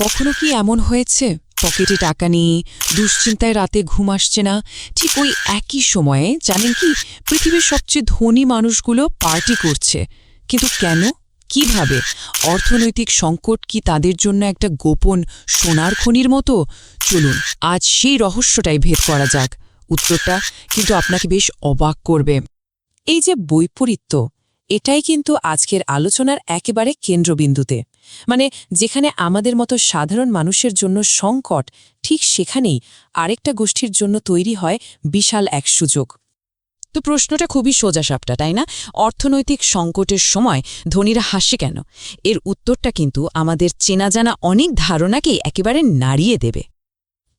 কখনো কি এমন হয়েছে পকেটে টাকা নেই, দুশ্চিন্তায় রাতে ঘুম আসছে না, ঠিক ওই একই সময়ে জানেন কি পৃথিবীর সবচেয়ে ধনী মানুষগুলো পার্টি করছে, কিন্তু কেন, কিভাবে? অর্থনৈতিক সংকট কি তাদের জন্য একটা গোপন সোনার খনির মতো? চলুন আজ সেই রহস্যটাই ভেদ করা যাক। উত্তরটা কিন্তু আপনাকে বেশ অবাক করবে। এই যে বৈপরীত্য, এটাই কিন্তু আজকের আলোচনার একেবারে কেন্দ্রবিন্দুতে। মানে যেখানে আমাদের মতো সাধারণ মানুষের জন্য সংকট, ঠিক সেখানেই আরেকটা গোষ্ঠীর জন্য তৈরি হয় বিশাল এক সুযোগ। তো প্রশ্নটা খুবই সোজাসাপটা, তাই না? অর্থনৈতিক সংকটের সময় ধনীরা হাসে কেন? এর উত্তরটা কিন্তু আমাদের চেনা জানা অনেক ধারণাকেই একেবারে নাড়িয়ে দেবে।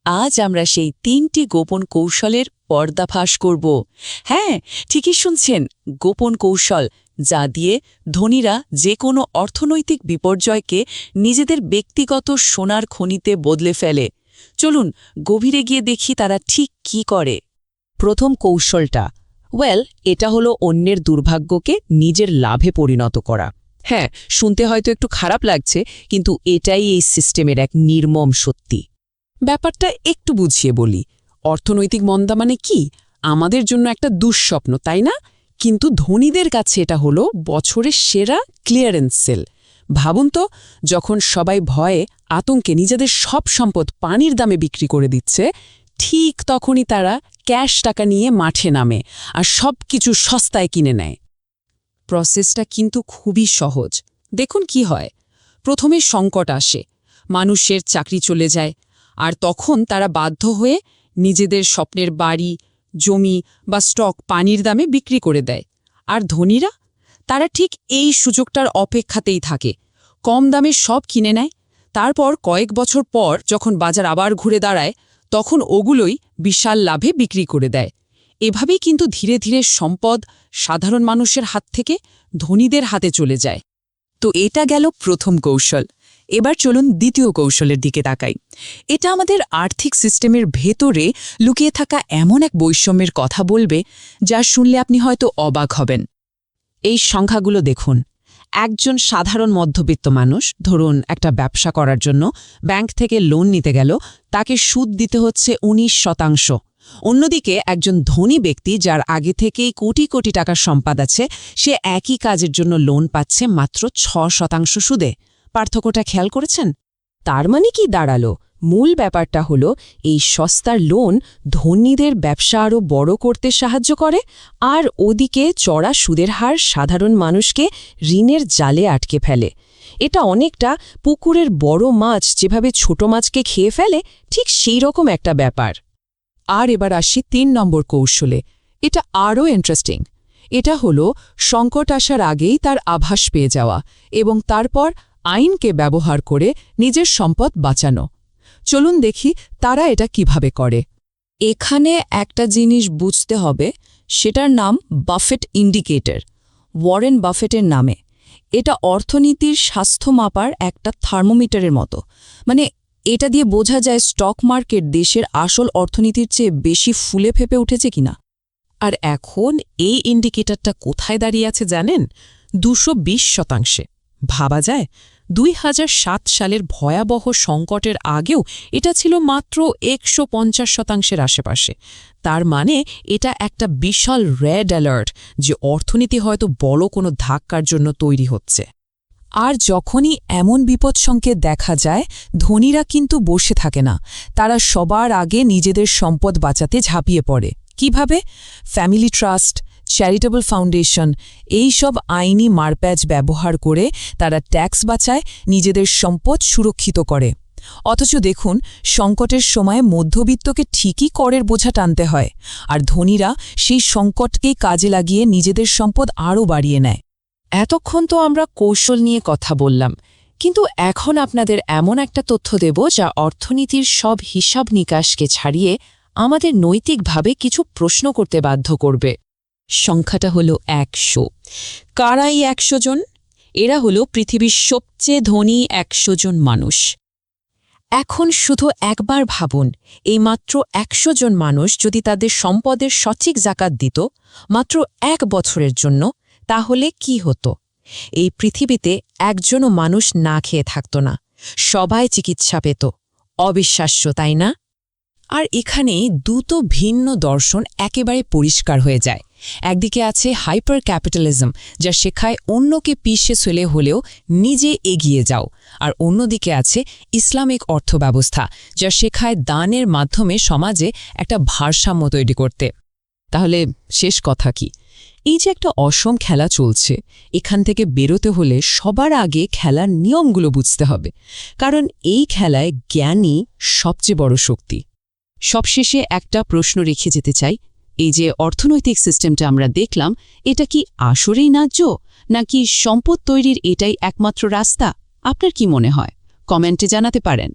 আজ আমরা সেই 3টি গোপন কৌশলের পর্দাফাশ করব। হ্যাঁ, ঠিকই শুনছেন, গোপন কৌশল, যা দিয়ে ধনীরা যে কোনো অর্থনৈতিক বিপর্যয়কে নিজেদের ব্যক্তিগত সোনার খনিতে বদলে ফেলে। চলুন গভীরে গিয়ে দেখি তারা ঠিক কি করে। প্রথম কৌশলটা, এটা হলো অন্যের দুর্ভাগ্যকে নিজের লাভে পরিণত করা। হ্যাঁ, শুনতে হয়তো একটু খারাপ লাগছে, কিন্তু এটাই এই সিস্টেমের এক নির্মম সত্যি। ব্যাপারটা একটু বুঝিয়ে বলি। অর্থনৈতিক মন্দা মানে কি? আমাদের জন্য একটা দুঃস্বপ্ন, তাই না? কিন্তু ধনীদের কাছে এটা হলো বছরের সেরা ক্লিয়ারেন্স সেল। ভাবুন তো, যখন সবাই ভয়ে আতঙ্কে নিজেদের সব সম্পদ পানির দামে বিক্রি করে দিচ্ছে, ঠিক তখনই তারা ক্যাশ টাকা নিয়ে মাঠে নামে আর সব কিছু সস্তায় কিনে নেয়। প্রসেসটা কিন্তু খুবই সহজ। দেখুন কি হয়। প্রথমে সংকট আসে, মানুষের চাকরি চলে যায়, আর তখন তারা বাধ্য হয়ে নিজেদের স্বপ্নের বাড়ি, জমি বা স্টক পানির দামে বিক্রি করে দেয়। আর ধনীরা, তারা ঠিক এই সুযোগটার অপেক্ষাতেই থাকে, কম দামে সব কিনে নেয়। তারপর কয়েক বছর পর যখন বাজার আবার ঘুরে দাঁড়ায়, তখন ওগুলোই বিশাল লাভে বিক্রি করে দেয়। এভাবেই কিন্তু ধীরে ধীরে সম্পদ সাধারণ মানুষের হাত থেকে ধনীদের হাতে চলে যায়। তো এটা গেল প্রথম কৌশল। এবার চলুন দ্বিতীয় কৌশলের দিকে তাকাই। এটা আমাদের আর্থিক সিস্টেমের ভেতরে লুকিয়ে থাকা এমন এক বৈষম্যের কথা বলবে, যা শুনলে আপনি হয়তো অবাক হবেন। এই সংখ্যাগুলো দেখুন। একজন সাধারণ মধ্যবিত্ত মানুষ, ধরুন একটা ব্যবসা করার জন্য ব্যাংক থেকে লোন নিতে গেল, তাকে সুদ দিতে হচ্ছে 19%। অন্যদিকে একজন ধনী ব্যক্তি, যার আগে থেকেই কোটি কোটি টাকার সম্পদ আছে, সে একই কাজের জন্য লোন পাচ্ছে মাত্র 6% সুদে। পার্থক্যটা খেয়াল করেছেন? তার মানে কি দাঁড়ালো? মূল ব্যাপারটা হলো, এই সস্তার লোন ধনীদের ব্যবসা আরও বড় করতে সাহায্য করে, আর ওদিকে চড়া সুদের হার সাধারণ মানুষকে ঋণের জালে আটকে ফেলে। এটা অনেকটা পুকুরের বড় মাছ যেভাবে ছোট মাছকে খেয়ে ফেলে, ঠিক সেই রকম একটা ব্যাপার। আর এবার আসি 3 নম্বর কৌশলে। এটা আরও ইন্টারেস্টিং। এটা হলো সংকট আসার আগেই তার আভাস পেয়ে যাওয়া এবং তারপর আইনকে ব্যবহার করে নিজের সম্পদ বাঁচানো। চলুন দেখি তারা এটা কিভাবে করে। এখানে একটা জিনিস বুঝতে হবে, সেটার নাম বাফেট ইন্ডিকেটর, ওয়ারেন বাফেটের নামে। এটা অর্থনীতির স্বাস্থ্য মাপার একটা থার্মোমিটারের মতো। মানে এটা দিয়ে বোঝা যায় স্টক মার্কেট দেশের আসল অর্থনীতির চেয়ে বেশি ফুলে ফেপে উঠেছে কিনা। আর এখন এই ইন্ডিকেটরটা কোথায় দাঁড়িয়ে আছে জানেন? 220%। ভাবা যায়, 2007 সালের ভয়াবহ সংকটের আগেও এটা ছিল মাত্র 150%-এর আশেপাশে। তার মানে এটা একটা বিশাল রেড অ্যালার্ট যে অর্থনীতি হয়তো বড় কোনো ধাক্কার জন্য তৈরি হচ্ছে। আর যখনই এমন বিপদ সংকেত দেখা যায়, ধনীরা কিন্তু বসে থাকে না। তারা সবার আগে নিজেদের সম্পদ বাঁচাতে ঝাঁপিয়ে পড়ে। কিভাবে? ফ্যামিলি ট্রাস্ট, চ্যারিটেবল ফাউন্ডেশন, এই সব আইনি মারপ্যাচ ব্যবহার করে তারা ট্যাক্স বাঁচায়, নিজেদের সম্পদ সুরক্ষিত করে। অথচ দেখুন, সংকটের সময় মধ্যবিত্তকে ঠিকই করের বোঝা টানতে হয়, আর ধনীরা সেই সংকটকেই কাজে লাগিয়ে নিজেদের সম্পদ আরও বাড়িয়ে নেয়। এতক্ষণ তো আমরা কৌশল নিয়ে কথা বললাম, কিন্তু এখন আপনাদের এমন একটা তথ্য দেব যা অর্থনীতির সব হিসাব নিকাশকে ছাড়িয়ে আমাদের নৈতিকভাবে কিছু প্রশ্ন করতে বাধ্য করবে। সংখ্যাটা হলো 100। কারা এই 100 জন? এরা হলো পৃথিবীর সবচেয়ে ধনী 100 জন মানুষ। এখন শুধু একবার ভাবুন, এই মাত্র 100 জন মানুষ যদি তাদের সম্পদের সঠিক জাকাত দিত মাত্র 1 বছরের জন্য, তাহলে কি হতো? এই পৃথিবীতে একজনও মানুষ না খেয়ে থাকত না। সবাই চিকিৎসা পেত। অবিশ্বাস্য, তাই না? আর এখানে দুটো ভিন্ন দর্শন একেবারে পরিষ্কার হয়ে যায়। একদিকে আছে হাইপার ক্যাপিটালিজম, যা শেখায় অন্যকে পিষে ফেলে হলেও নিজে এগিয়ে যাও, আর অন্যদিকে আছে ইসলামিক অর্থব্যবস্থা, যা শেখায় দানের মাধ্যমে সমাজে একটা ভারসাম্য তৈরি করতে। তাহলে শেষ কথা কি? এই যে একটা অসম খেলা চলছে, এখান থেকে বেরোতে হলে সবার আগে খেলার নিয়মগুলো বুঝতে হবে, কারণ এই খেলায় জ্ঞানই সবচেয়ে বড় শক্তি। সবশেষে একটা প্রশ্ন রেখে যেতে চাই, এই যে অর্থনৈতিক সিস্টেমটা আমরা দেখলাম, এটা কি আসলেই ন্যায্য, নাকি সম্পদ তৈরির এটাই একমাত্র রাস্তা? আপনার কি মনে হয়? কমেন্টে জানাতে পারেন।